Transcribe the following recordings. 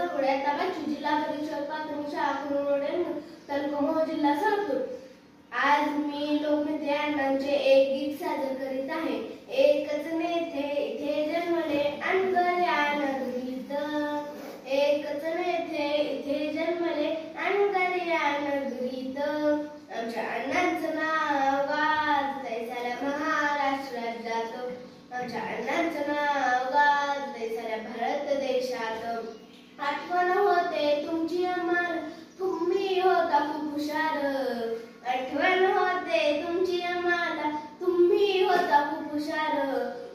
सरवडे ताबाची जिल्हा परिषद प्राथमिक शाळा कुरुंदवाड तालुका मोहोळ जिल्हा सोलापूर। आज मी लोकनेते अण्णांचे एक गीत सादर करीत आहे। एकच नेते इथे जन्मले अनगर्या नगरीत, एकच नेते इथे जन्मले अनगर्या नगरीत। आमच्या अण्णांचं नाव गाजतंय साऱ्या महाराष्ट्र राज्यात, आमच्या अण्णांचं नाव गाजतंय साऱ्या भारत देशात। आठवण होते तुमची आम्हाला, तुम्ही होता खूप हुशार। आठवण होते तुमची आम्हाला, तुम्ही होता खूप हुशार।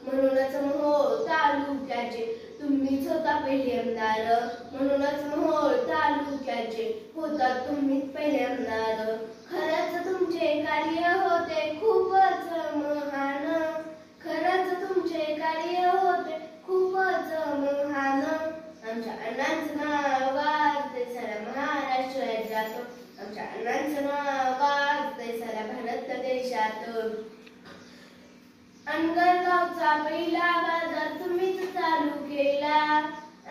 म्हणूनच मोहोळ तालुक्याचे तुम्हीच होता पहिले आमदार, म्हणूनच मोहोळ तालुक्याचे होता तुम्हीच पहिले आमदार। खरंच तुमचे कार्य होते खूपच महान, खरंच तुमचे कार्य होते खूपच महान। आमच्या अण्णांचं नाव गाजतंय साऱ्या महाराष्ट्र राज्यात, आमच्या अण्णांचं नाव गाजतंय साऱ्या भारत देशात। अनगरगावचा पहिला बाजार तुम्हीच चालू केला,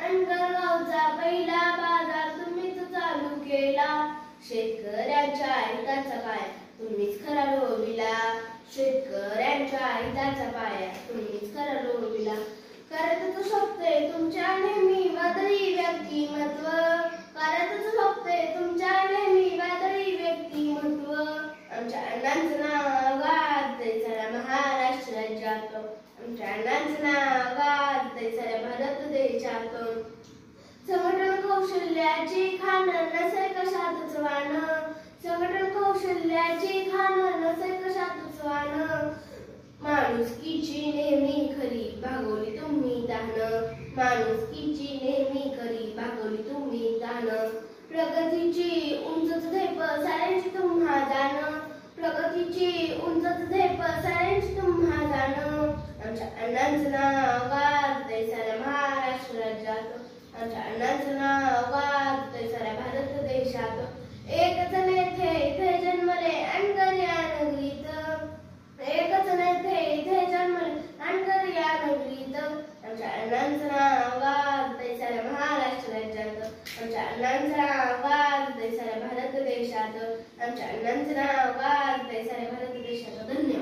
अनगरगावचा पहिला बाजार तुम्हीच चालू केला। शेतकऱ्यांच्या हिताचा पाया तुम्हीच खरा रोविला, शेतकऱ्यांच्या हिताचा पाया तुम्हीच खरा रोविला। करतच शोभते तुमच्या नेहमी वादळी व्यक्तिमत्व, करतच शोभते तुमच्या नेहमी वादळी व्यक्तिमत्व। आमच्या अण्णांचं नाव गाजतंय साऱ्या महाराष्ट्र राज्यात, आमच्या अण्णांचं नाव गाजतंय साऱ्या भारत देशात। संघटन कौशल्याची खाण नसे कशातच वाण, संघटन कौशल्याची खाण नसे कशातच वाण। माणुसकीची नेहमी खरी भागवली तुम्ही दान, माणुसकीची नेहमी खरी भागवली तुम्ही दान। प्रगतीची उंचच झेप साऱ्यांची तुम्हा जाण, प्रगतीची उंचच झेप साऱ्यांची तुम्हा जाण। आमच्या अण्णांचं नाव गाजतंय साऱ्या महाराष्ट्र राज्यात, आमच्या अण्णांचं नाव गाजतंय साऱ्या भारत देशात। एकच नेते इथे जन्मले अनगर्या नगरीत, एकच नेते इथे जन्मले अनगर्या नगरीत। आमच्या अण्णांचं नाव गाजतंय साऱ्या महाराष्ट्र राज्यात, आमच्या अण्णांचं नाव गाजतंय साऱ्या भारत देशात, आमच्या अण्णांचं नाव गाजतंय साऱ्या भारत देशात। धन्यवाद।